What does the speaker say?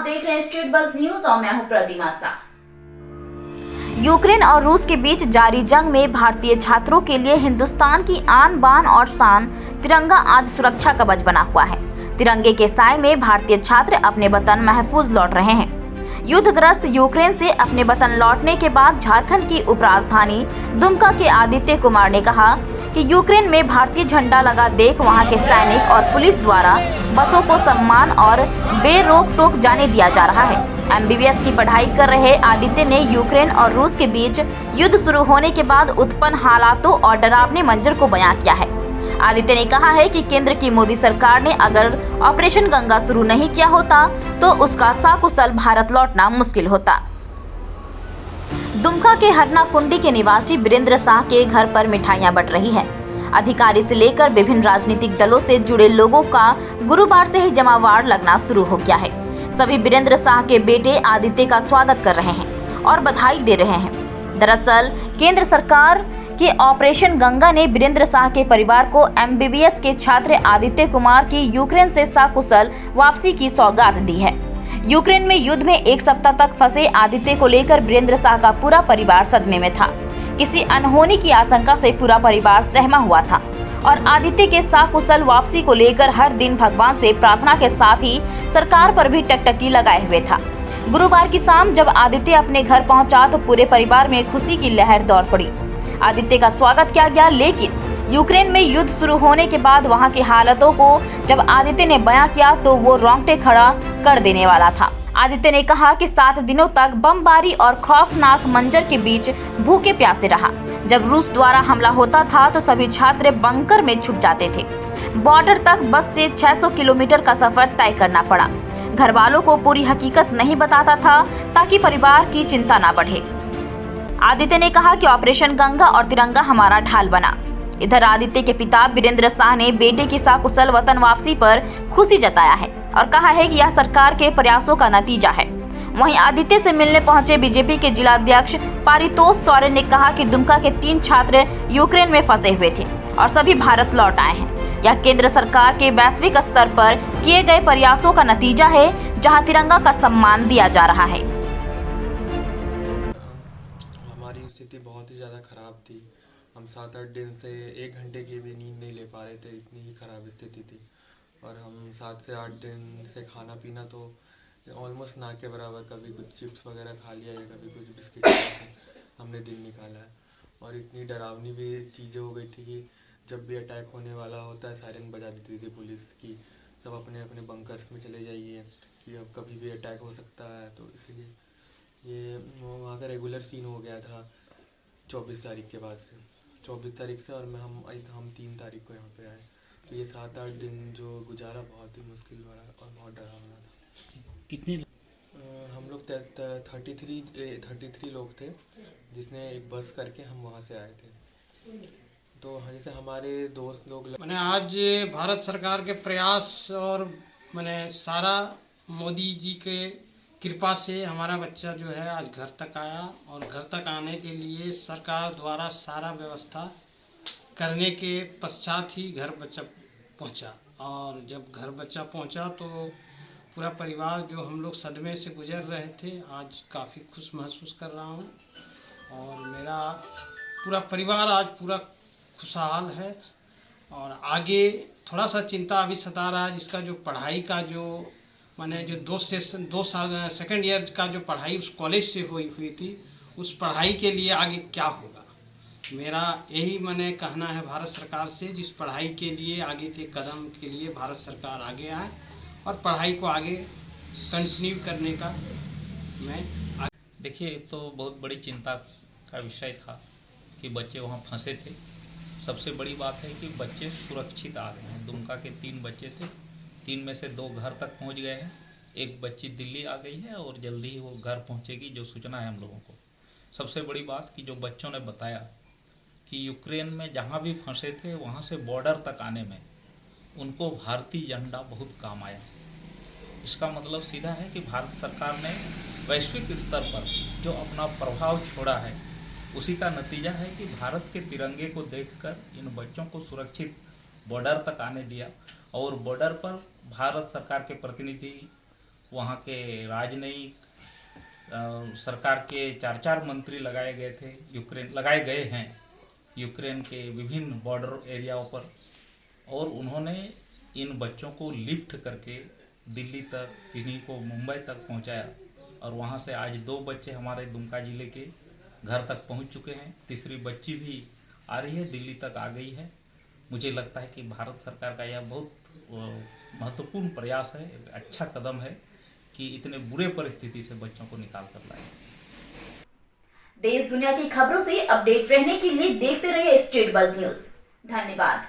देख रहे हैं स्ट्रीट बज़ न्यूज और मैं हूं प्रतिमा शाह। यूक्रेन और रूस के बीच जारी जंग में भारतीय छात्रों के लिए हिंदुस्तान की आन बान और शान तिरंगा आज सुरक्षा कवच बना हुआ है। तिरंगे के साए में भारतीय छात्र अपने वतन महफूज लौट रहे हैं। युद्धग्रस्त यूक्रेन से अपने वतन लौटने के बाद झारखंड की उपराजधानी दुमका के आदित्य कुमार ने कहा कि यूक्रेन में भारतीय झंडा लगा देख वहां के सैनिक और पुलिस द्वारा बसों को सम्मान और बेरोक टोक जाने दिया जा रहा है। MBBS की पढ़ाई कर रहे आदित्य ने यूक्रेन और रूस के बीच युद्ध शुरू होने के बाद उत्पन्न हालातों और डरावने मंजर को बयां किया है। आदित्य ने कहा है कि केंद्र की मोदी सरकार ने अगर ऑपरेशन गंगा शुरू नहीं किया होता तो उसका सकुशल भारत लौटना मुश्किल होता। दुमका के हरना कुंडी के निवासी वीरेंद्र शाह के घर पर मिठाइयां बंट रही है। अधिकारी से लेकर विभिन्न राजनीतिक दलों से जुड़े लोगों का गुरुवार से ही जमावाड़ लगना शुरू हो गया है। सभी वीरेंद्र शाह के बेटे आदित्य का स्वागत कर रहे हैं और बधाई दे रहे हैं। दरअसल केंद्र सरकार के ऑपरेशन गंगा ने वीरेंद्र शाह के परिवार को MBBS के छात्र आदित्य कुमार की यूक्रेन से सकुशल वापसी की सौगात दी है। यूक्रेन में युद्ध में एक सप्ताह तक फंसे आदित्य को लेकर वीरेंद्र शाह का पूरा परिवार सदमे में था। किसी अनहोनी की आशंका से पूरा परिवार सहमा हुआ था और आदित्य के सकुशल वापसी को लेकर हर दिन भगवान से प्रार्थना के साथ ही सरकार पर भी टकटकी लगाए हुए था। गुरुवार की शाम जब आदित्य अपने घर पहुंचा तो पूरे परिवार में खुशी की लहर दौड़ पड़ी। आदित्य का स्वागत किया गया, लेकिन यूक्रेन में युद्ध शुरू होने के बाद वहां की हालातों को जब आदित्य ने बयां किया तो वो रोंगटे खड़ा कर देने वाला था। आदित्य ने कहा कि 7 दिनों तक बमबारी और खौफनाक मंजर के बीच भूखे प्यासे रहा। जब रूस द्वारा हमला होता था तो सभी छात्र बंकर में छुप जाते थे। बॉर्डर तक बस से 600 किलोमीटर का सफर तय करना पड़ा। घर वालों को पूरी हकीकत नहीं बताता था ताकि परिवार की चिंता न बढ़े। आदित्य ने कहा कि ऑपरेशन गंगा और तिरंगा हमारा ढाल बना। इधर आदित्य के पिता वीरेंद्र शाह ने बेटे की सकुशल वतन वापसी पर खुशी जताया है और कहा है कि यह सरकार के प्रयासों का नतीजा है। वहीं आदित्य से मिलने पहुंचे बीजेपी के जिलाध्यक्ष पारितोष सोरेन ने कहा कि दुमका के 3 छात्र यूक्रेन में फंसे हुए थे और सभी भारत लौट आए हैं। यह केंद्र सरकार के वैश्विक स्तर पर किए गए प्रयासों का नतीजा है, जहां तिरंगा का सम्मान दिया जा रहा है। हमारी स्थिति बहुत ही ज़्यादा खराब थी। हम 7-8 दिन से 1 घंटे की भी नींद नहीं ले पा रहे थे, इतनी ही खराब स्थिति थी। और हम 7 से 8 दिन से खाना पीना तो ऑलमोस्ट ना के बराबर, कभी कुछ चिप्स वगैरह खा लिया या कभी कुछ बिस्किट हमने दिन निकाला है। और इतनी डरावनी भी चीज़ें हो गई थी कि जब भी अटैक होने वाला होता है सायरन बजा देती थी पुलिस की, सब अपने अपने बंकर्स में चले जाइए कि अब कभी भी अटैक हो सकता है। तो इसलिए ये वहाँ का रेगुलर सीन हो गया था 24 तारीख के बाद से, 24 तारीख से। और हम 3 तारीख को यहाँ पे आए। तो ये 7-8 दिन जो गुजारा बहुत ही मुश्किल रहा और बहुत डरावना था। कितने हम लोग 33 लोग थे, जिसने एक बस करके हम वहाँ से आए थे। तो जैसे हमारे दोस्त लोग मैंने आज भारत सरकार के प्रयास और मैंने सारा मोदी जी के कृपा से हमारा बच्चा जो है आज घर तक आया। और घर तक आने के लिए सरकार द्वारा सारा व्यवस्था करने के पश्चात ही घर बच्चा पहुंचा। और जब घर बच्चा पहुंचा तो पूरा परिवार जो हम लोग सदमे से गुजर रहे थे, आज काफ़ी खुश महसूस कर रहा हूं। और मेरा पूरा परिवार आज पूरा खुशहाल है। और आगे थोड़ा सा चिंता अभी सता रहा है, जिसका जो पढ़ाई का जो मैंने जो 2 साल सेकेंड ईयर का जो पढ़ाई उस कॉलेज से हुई थी, उस पढ़ाई के लिए आगे क्या होगा। मेरा यही मैंने कहना है भारत सरकार से, जिस पढ़ाई के लिए आगे के कदम के लिए भारत सरकार आगे आए और पढ़ाई को आगे कंटिन्यू करने का मैं देखिए, तो बहुत बड़ी चिंता का विषय था कि बच्चे वहाँ फंसे थे। सबसे बड़ी बात है कि बच्चे सुरक्षित आ गए हैं। दुमका के 3 बच्चे थे, 3 में से 2 घर तक पहुँच गए हैं। एक बच्ची दिल्ली आ गई है और जल्दी ही वो घर पहुँचेगी, जो सूचना है हम लोगों को। सबसे बड़ी बात कि जो बच्चों ने बताया कि यूक्रेन में जहाँ भी फंसे थे वहाँ से बॉर्डर तक आने में उनको भारतीय झंडा बहुत काम आया। इसका मतलब सीधा है कि भारत सरकार ने वैश्विक स्तर पर जो अपना प्रभाव छोड़ा है, उसी का नतीजा है कि भारत के तिरंगे को देखकर इन बच्चों को सुरक्षित बॉर्डर तक आने दिया। और बॉर्डर पर भारत सरकार के प्रतिनिधि वहाँ के राजनयिक सरकार के 4 मंत्री लगाए गए हैं यूक्रेन के विभिन्न बॉर्डर एरियाओं पर, और उन्होंने इन बच्चों को लिफ्ट करके दिल्ली तक, किन्हीं को मुंबई तक पहुंचाया, और वहां से आज 2 बच्चे हमारे दुमका जिले के घर तक पहुंच चुके हैं। तीसरी बच्ची भी आ रही है, दिल्ली तक आ गई है। मुझे लगता है कि भारत सरकार का यह बहुत महत्वपूर्ण प्रयास है, एक अच्छा कदम है कि इतने बुरे परिस्थिति से बच्चों को निकाल कर लाए। देश दुनिया की खबरों से अपडेट रहने के लिए देखते रहिए स्टेट बज़ न्यूज। धन्यवाद।